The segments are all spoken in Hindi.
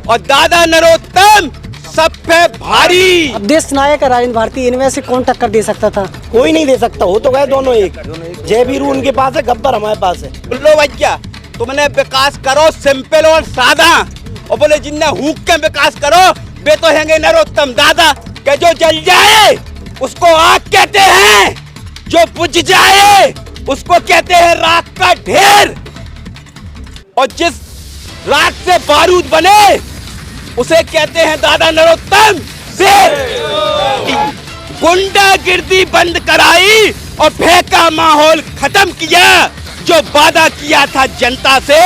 और दादा नरोत्तम सब पे भारी। अब देश नायक राजेंद्र भारती, इनमें से कौन टक्कर दे सकता था? कोई नहीं दे सकता, हो तो गए दोनों एक। जयवीरू उनके पास है, गब्बर हमारे पास है। बोलो भैया तुमने विकास करो सिंपल और सादा, और बोले जिन्हें हुक के विकास करो वे तो हैंगे नरोत्तम दादा। के जो जल जाए उसको आग कहते हैं, जो बुझ जाए उसको कहते हैं राख का ढेर, और जिस राख से बारूद बने उसे कहते हैं दादा नरोत्तम शेर। गुंडागिर्दी बंद कराई और फेंका माहौल खत्म किया, जो वादा किया था जनता से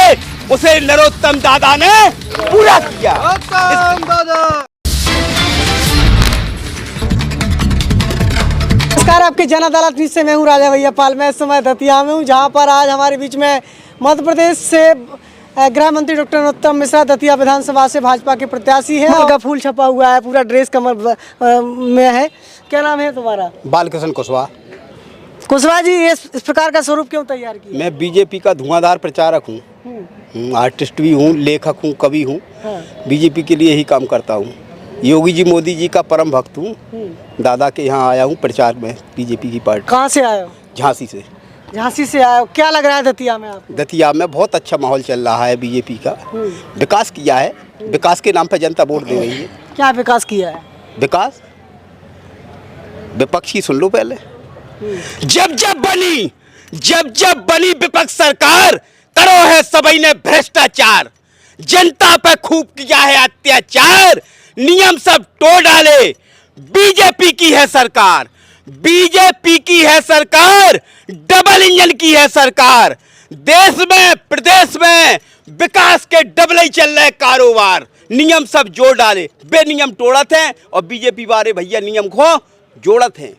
उसे नरोत्तम दादा ने पूरा किया। नमस्कार, आपके जन अदालत न्यूज़ से मैं हूँ राजा भैया पाल। मैं इस समय दतिया में हूँ, जहाँ पर आज हमारे बीच में मध्य प्रदेश से गृह मंत्री डॉक्टर नरोत्तम मिश्रा दतिया विधानसभा से भाजपा के प्रत्याशी है। उनका फूल छपा हुआ है, पूरा ड्रेस कमर में है। क्या नाम है तुम्हारा? बालकृष्ण कुशवाहा। कुशवाहा जी, इस प्रकार का स्वरूप क्यों तैयार किया? मैं बीजेपी का धुआंधार प्रचारक हूँ, आर्टिस्ट भी हूँ, लेखक हूँ, कवि हूँ। बीजेपी के लिए ही काम करता हूँ। योगी जी मोदी जी का परम भक्त हूँ। दादा के यहाँ आया हूँ प्रचार में बीजेपी की पार्टी। कहाँ से आए हो? झांसी से। झांसी से आए हो, क्या लग रहा है दतिया में आप? दतिया में बहुत अच्छा माहौल चल रहा है, बीजेपी का विकास किया है। विकास के नाम पर जनता वोट दे रही है। क्या विकास किया है? विकास विपक्ष की सुन लो पहले। जब जब बनी विपक्ष सरकार, करो है सबई ने भ्रष्टाचार, जनता पे खूब किया है अत्याचार, नियम सब तोड़ डाले। बीजेपी की है सरकार, बीजेपी की है सरकार, डबल इंजन की है सरकार। देश में प्रदेश में विकास के डबल ही चल रहे कारोबार, नियम सब जोड़ डाले। बेनियम तोड़त हैं और बीजेपी वाले भैया नियम को जोड़त हैं।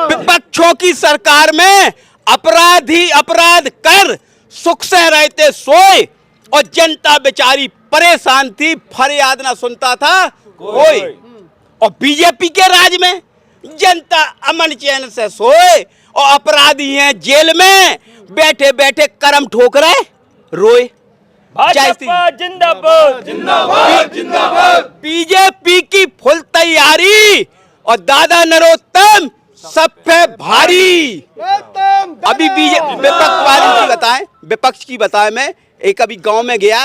विपक्षों की सरकार में अपराधी अपराध कर सुख से रहते सोए, और जनता बेचारी परेशान थी, फरियाद ना सुनता था कोई। और बीजेपी के राज में जनता अमन चैन से सोए, और अपराधी हैं जेल में बैठे बैठे करम ठोक रहे रोए। भाजपा जिंदाबाद जिंदाबाद जिंदाबाद। बीजेपी की फुल तैयारी और दादा नरोत्तम सब पे भारी। अभी विपक्ष की बताएं मैं एक अभी गांव में गया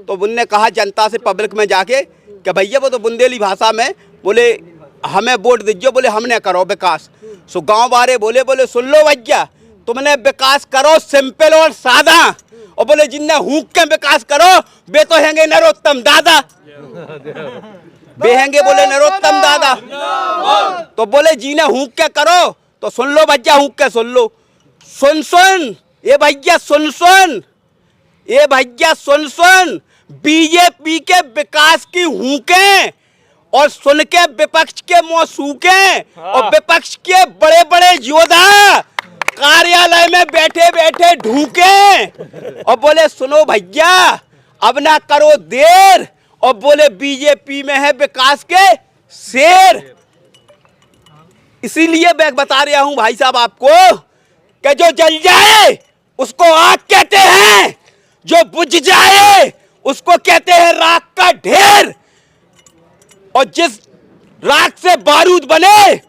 तो उनने कहा जनता से पब्लिक में जाके कि भैया वो तो बुंदेली भाषा में बोले हमें वोट दीजिए, बोले हमने करो विकास। सो गांव वाले बोले सुन लो भैया तुमने विकास करो सिंपल और सादा, और बोले जिन्हें हुक के विकास करो वे तो हैंगे नरोत्तम दादा। वे हैंगे बोले नरोत्तम दादा, तो बोले जिन्हें हुक के करो तो सुन लो भैया, हुक के सुन लो। सुन ये भैया सुन ये भैया सुन बीजेपी के विकास की हुकें और सुन के विपक्ष के मुंह सूखे, और विपक्ष के बड़े बड़े योद्धा कार्यालय में बैठे बैठे ढूंके और बोले सुनो भैया अब ना करो देर, और बोले बीजेपी में है विकास के शेर। इसीलिए मैं बता रहा हूं भाई साहब आपको कि जो जल जाए उसको आग कहते हैं, जो बुझ जाए उसको कहते हैं राख का ढेर, और जिस राख से बारूद बने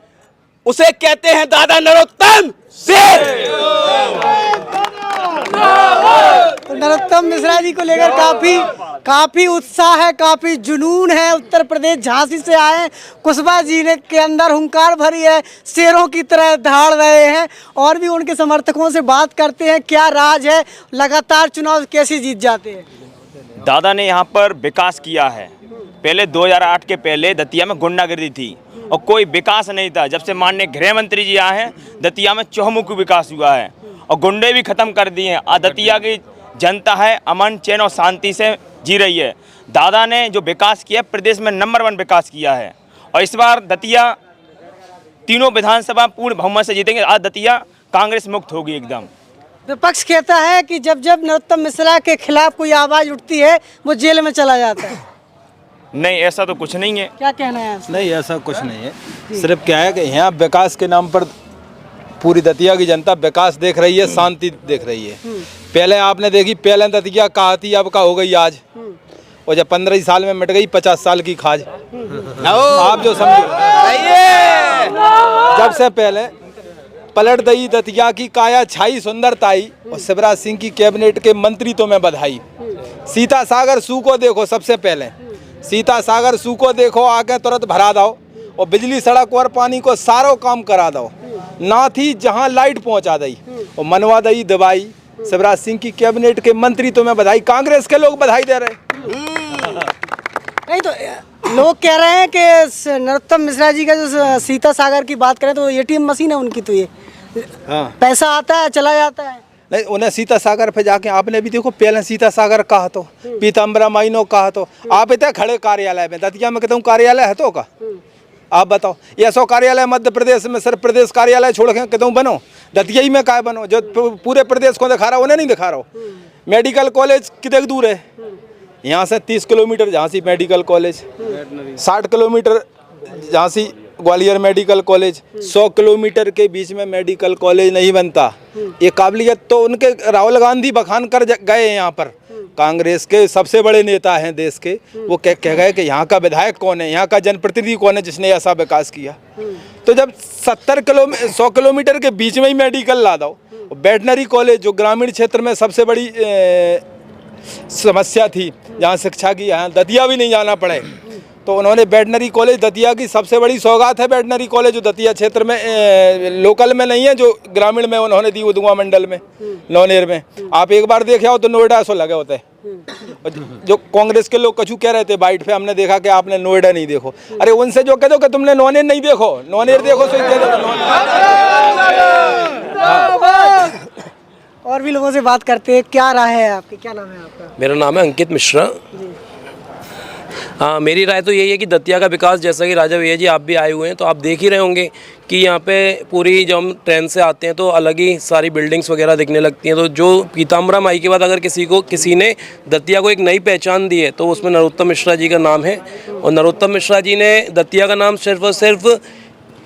उसे कहते हैं दादा नरोत्तम शेर। तो नरोत्तम मिश्रा जी को लेकर काफी उत्साह है, काफी जुनून है। उत्तर प्रदेश झांसी से आए, कुशवाहा जी ने के अंदर हुंकार भरी है, शेरों की तरह दहाड़ रहे हैं। और भी उनके समर्थकों से बात करते हैं, क्या राज है, लगातार चुनाव कैसे जीत जाते हैं? दादा ने यहाँ पर विकास किया है। पहले 2008 के पहले दतिया में गुंडागिर्दी थी और कोई विकास नहीं था। जब से माननीय गृह मंत्री जी आए हैं दतिया में चहुमुखी विकास हुआ है और गुंडे भी खत्म कर दिए हैं। आज दतिया की जनता है अमन चैन और शांति से जी रही है। दादा ने जो विकास किया प्रदेश में नंबर 1 विकास किया है, और इस बार दतिया तीनों विधानसभा पूर्ण बहुमत से जीतेंगे। आज दतिया कांग्रेस मुक्त होगी एकदम। विपक्ष कहता है कि जब जब नरोत्तम मिश्रा के खिलाफ कोई आवाज उठती है वो जेल में चला जाता है। नहीं, ऐसा तो कुछ नहीं है। क्या कहना है? नहीं, ऐसा कुछ नहीं है। सिर्फ क्या है कि यहाँ विकास के नाम पर पूरी दतिया की जनता विकास देख रही है, शांति देख रही है। पहले आपने देखी, पहले दतिया कहा थी, अब का हो गई आज, और जब 15 साल में मिट गई 50 साल की खाज। आप जो समझो, जब से पहले पलट दई दतिया की काया छाई सुंदरताई, और शिवराज सिंह की कैबिनेट के मंत्री तो मैं बधाई। सीता सागर सू को देखो, सबसे पहले सीता सागर सू को देखो, आके तुरंत भरा दो, और बिजली सड़क और पानी को सारो काम करा दो, ना थी जहां लाइट पहुंचा दी, और मनवा दई दवाई। शिवराज सिंह की कैबिनेट के मंत्री तो मैं बधाई, कांग्रेस के लोग बधाई दे रहे। नहीं तो लोग कह रहे हैं कि नरोत्तम मिश्रा जी का जो सीता सागर की बात करें तो एटीएम मशीन है उनकी, तो ये पैसा आता है चला जाता है। नहीं, उन्हें सीता सागर पे जाके आपने भी देखो, पहले सीता सागर कहा तो, पीताम्बरा माइनो कहा तो, आप इतने खड़े कार्यालय में, दतिया में कहता कार्यालय है तो का, आप बताओ, ये 100 कार्यालय मध्य प्रदेश में सिर्फ प्रदेश कार्यालय छोड़ के कहता बनो, दतिया ही में काय बनो, जो पूरे प्रदेश को दिखा रहा उन्हें नहीं दिखा रहा। मेडिकल कॉलेज कितने दूर है यहाँ से? 30 kilometre Jhansi medical college, 60 kilometre Jhansi Gwalior medical college, 100 kilometre के बीच में मेडिकल कॉलेज नहीं बनता। ये काबिलियत तो उनके राहुल गांधी बखान कर गए। यहाँ पर कांग्रेस के सबसे बड़े नेता हैं देश के, वो कह गए कि यहाँ का विधायक कौन है, यहाँ का जनप्रतिनिधि कौन है जिसने ऐसा विकास किया। तो जब 100 किलोमीटर के बीच में ही मेडिकल ला दो, वेटनरी कॉलेज जो ग्रामीण क्षेत्र में सबसे बड़ी समस्या थी, जहाँ शिक्षा की, यहाँ दतिया भी नहीं जाना पड़े, तो उन्होंने वेटनरी कॉलेज, दतिया की सबसे बड़ी सौगात है वेटनरी कॉलेज, जो दतिया क्षेत्र में लोकल में नहीं है, जो ग्रामीण में उन्होंने दी, उदुआ मंडल में, नौनेर में। आप एक बार देखे हो तो नोएडा सो लगे होते हैं। जो कांग्रेस के लोग कछु कह रहे थे बाइट पे, हमने देखा कि आपने नोएडा नहीं देखो। अरे उनसे जो कह दो कि तुमने नौनेर नहीं देखो, नौनेर देखो सो कह दो। और भी लोगों से बात करते हैं, क्या राय है आपकी, क्या नाम है आपका? मेरा नाम है अंकित मिश्रा। हाँ, मेरी राय तो यही है कि दतिया का विकास, जैसा कि राजा भैया जी आप भी आए हुए हैं तो आप देख ही रहे होंगे कि यहाँ पे पूरी, जब हम ट्रेन से आते हैं तो अलग ही सारी बिल्डिंग्स वगैरह दिखने लगती हैं। तो जो पीताम्बरा माई के बाद अगर किसी ने दतिया को एक नई पहचान दी है तो उसमें नरोत्तम मिश्रा जी का नाम है। और नरोत्तम मिश्रा जी ने दतिया का नाम सिर्फ और सिर्फ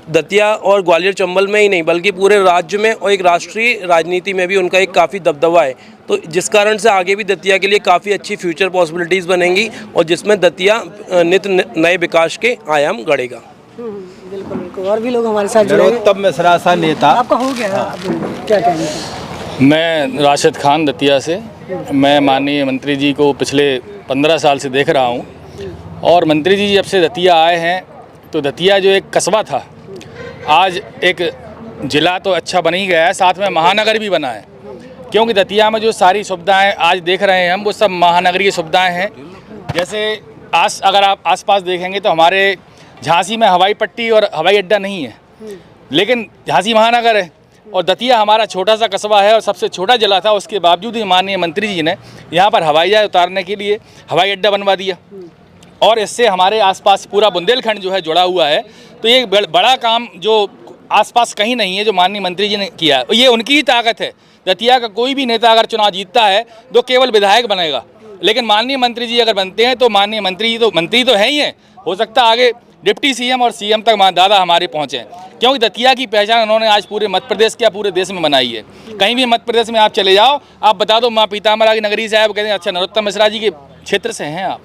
दतिया और ग्वालियर चंबल में ही नहीं बल्कि पूरे राज्य में और एक राष्ट्रीय राजनीति में भी उनका एक काफ़ी दबदबा है। तो जिस कारण से आगे भी दतिया के लिए काफ़ी अच्छी फ्यूचर पॉसिबिलिटीज़ बनेंगी और जिसमें दतिया नित्य नए विकास के आयाम गढ़ेगा। बिल्कुल बिल्कुल। और भी लोग हमारे साथ जुड़े हैं। नरोत्तम मिश्रा सा नेता आपका हो गया, क्या कहेंगे? मैं राशिद खान दतिया से। मैं माननीय मंत्री जी को पिछले 15 साल से देख रहा हूँ, और मंत्री जी जब से दतिया आए हैं तो दतिया जो एक कस्बा था आज एक ज़िला तो अच्छा बन ही गया है, साथ में महानगर भी बना है। क्योंकि दतिया में जो सारी सुविधाएं आज देख रहे हैं हम, वो सब महानगरीय सुविधाएं हैं। जैसे अगर आप आसपास देखेंगे तो हमारे झांसी में हवाई पट्टी और हवाई अड्डा नहीं है, लेकिन झांसी महानगर है, और दतिया हमारा छोटा सा कस्बा है और सबसे छोटा जिला था। उसके बावजूद ही माननीय मंत्री जी ने यहाँ पर हवाई जहाज उतारने के लिए हवाई अड्डा बनवा दिया, और इससे हमारे आसपास पूरा बुंदेलखंड जो है जुड़ा हुआ है। तो ये बड़ा काम जो आसपास कहीं नहीं है, जो माननीय मंत्री जी ने किया है, ये उनकी ही ताकत है। दतिया का कोई भी नेता अगर चुनाव जीतता है तो केवल विधायक बनेगा, लेकिन माननीय मंत्री जी अगर बनते हैं तो माननीय मंत्री तो है ही है, हो सकता है आगे डिप्टी सीएम और सीएम तक दादा हमारे पहुँचे, क्योंकि दतिया की पहचान उन्होंने आज पूरे मध्य प्रदेश के या पूरे देश में बनाई है। कहीं भी मध्य प्रदेश में आप चले जाओ, आप बता दो माँ पीताम्बरा की नगरी से आए, वो कहते हैं अच्छा नरोत्तम मिश्रा जी के क्षेत्र से हैं आप।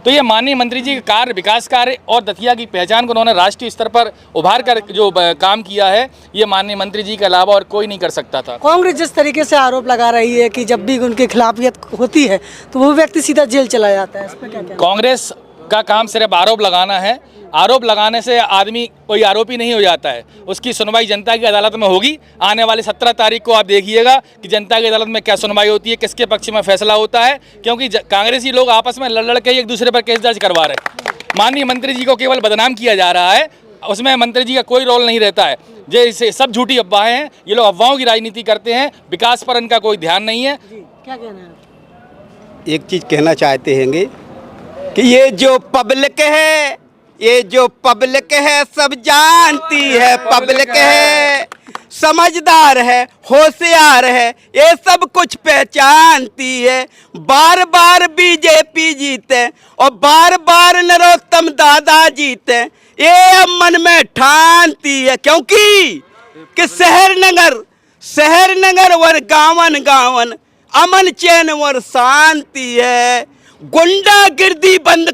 तो ये माननीय मंत्री जी के कार्य, विकास कार्य और दतिया की पहचान को उन्होंने राष्ट्रीय स्तर पर उभार कर जो काम किया है, ये माननीय मंत्री जी के अलावा और कोई नहीं कर सकता था। कांग्रेस जिस तरीके से आरोप लगा रही है कि जब भी उनके खिलाफियत होती है तो वो व्यक्ति सीधा जेल चला जाता है, इस पर क्या कहना? कांग्रेस का काम सिर्फ आरोप लगाना है। आरोप लगाने से आदमी कोई आरोपी नहीं हो जाता है, उसकी सुनवाई जनता की अदालत में होगी। आने वाली 17 तारीख को आप देखिएगा कि जनता की अदालत में क्या सुनवाई होती है, किसके पक्ष में फैसला होता है, क्योंकि कांग्रेसी लोग आपस में लड़ के एक दूसरे पर केस दर्ज करवा रहे हैं। माननीय मंत्री जी को केवल बदनाम किया जा रहा है, उसमें मंत्री जी का कोई रोल नहीं रहता है। जैसे सब झूठी अफवाहें हैं, ये लोग अफवाहों की राजनीति करते हैं, विकास पर इनका कोई ध्यान नहीं है। क्या कहना है? एक चीज़ कहना चाहते हैंगे कि ये जो पब्लिक है, ये जो पब्लिक है सब जानती है, पब्लिक है समझदार है, होशियार है, ये सब कुछ पहचानती है। बार बार बीजेपी जीते और बार बार नरोत्तम दादा जीते, ये अब मन में ठानती है, क्योंकि कि शहर नगर वर गावन गावन अमन चैन वर शांति है। गुंडागिर्दी बंद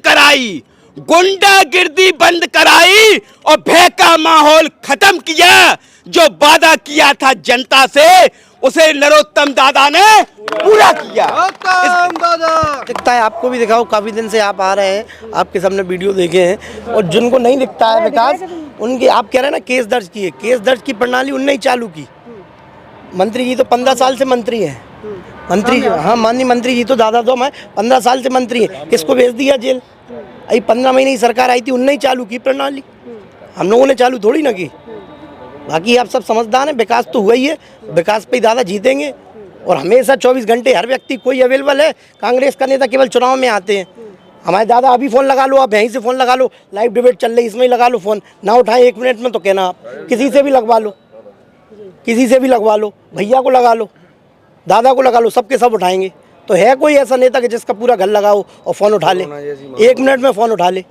कराई और भय का माहौल खत्म किया। जो वादा किया था जनता से उसे नरोत्तम दादा ने पूरा किया। दिखता है, आपको भी दिखाओ, काफ़ी दिन से आप आ रहे हैं, आपके सामने वीडियो देखे हैं, और जिनको नहीं दिखता है विकास, उनके आप कह रहे हैं ना केस दर्ज किए, केस दर्ज की प्रणाली उनने ही चालू की। मंत्री जी तो 15 साल से मंत्री हैं, मंत्री, हाँ माननीय मंत्री जी तो दादा तो मैं 15 साल से मंत्री हैं, किसको भेज दिया जेल? अभी 15 महीने की सरकार आई थी, उनने ही चालू की प्रणाली, हम लोगों ने चालू थोड़ी ना की। बाकी आप सब समझदार हैं, विकास तो हुआ ही है, विकास पे ही दादा जीतेंगे। और हमेशा 24 घंटे हर व्यक्ति कोई अवेलेबल है। कांग्रेस का नेता केवल चुनाव में आते हैं। हमारे दादा अभी फ़ोन लगा लो, आप यहीं से फ़ोन लगा लो, लाइव डिबेट चल रही, इसमें ही लगा लो फ़ोन, ना उठाएं 1 मिनट में तो कहना आप किसी से भी लगवा लो, किसी से भी लगवा लो, भैया को लगा लो, दादा को लगा लो, सबके सब उठाएंगे। तो है कोई ऐसा नेता कि जिसका पूरा घर लगाओ और फ़ोन उठा ले, 1 मिनट में फ़ोन उठा ले?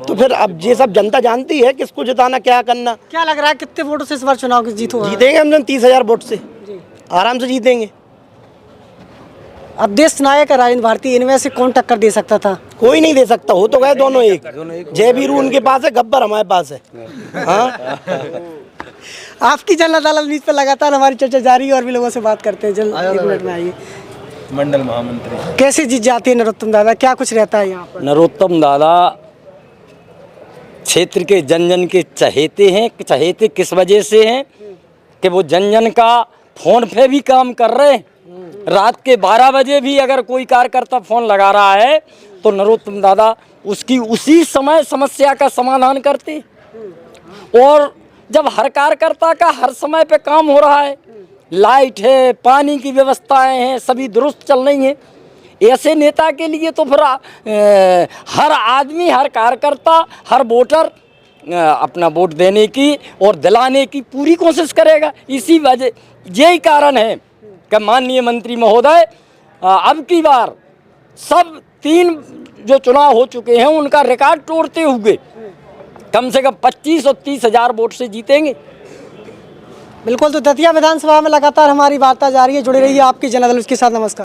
तो फिर अब ये सब जनता जानती है किसको जिताना, क्या करना। क्या लग रहा है कितने वोटों से इस बार चुनाव की जीत होगा? जीतेंगे हम 30,000 वोट से, आराम से जीतेंगे। अब देश नायक है राजेंद्र भारती, इनमें से कौन टक्कर दे सकता था? कोई नहीं दे सकता, हो तो गए दोनों एक। जय वीरू उनके पास है, गब्बर हमारे पास है। हाँ? आपकी जनता दल न्यूज़ पर लगातार हमारी चर्चा जारी है और भी लोगों से बात करते हैं। जल्द 1 मिनट में आइए। मंडल महामंत्री कैसे जीत जाती है नरोत्तम दादा, क्या कुछ रहता है यहाँ पर? नरोत्तम दादा क्षेत्र के जन जन के चहेते हैं। चहेते किस वजह से हैं कि वो जन जन का फ़ोन पे भी काम कर रहे हैं। रात के 12 बजे भी अगर कोई कार्यकर्ता फ़ोन लगा रहा है तो नरोत्तम दादा उसकी उसी समय समस्या का समाधान करते। और जब हर कार्यकर्ता का हर समय पे काम हो रहा है, लाइट है, पानी की व्यवस्थाएं हैं, सभी दुरुस्त चल रही हैं, ऐसे नेता के लिए तो फिर हर आदमी, हर कार्यकर्ता, हर वोटर अपना वोट देने की और दिलाने की पूरी कोशिश करेगा। इसी वजह यही कारण है कि माननीय मंत्री महोदय अब की बार सब 3 जो चुनाव हो चुके हैं उनका रिकॉर्ड तोड़ते हुए कम से कम 25 और 30,000 वोट से जीतेंगे। बिल्कुल, तो दतिया विधानसभा में लगातार हमारी वार्ता जारी है। जुड़े रहिए आपकी जनता दल के साथ। नमस्कार।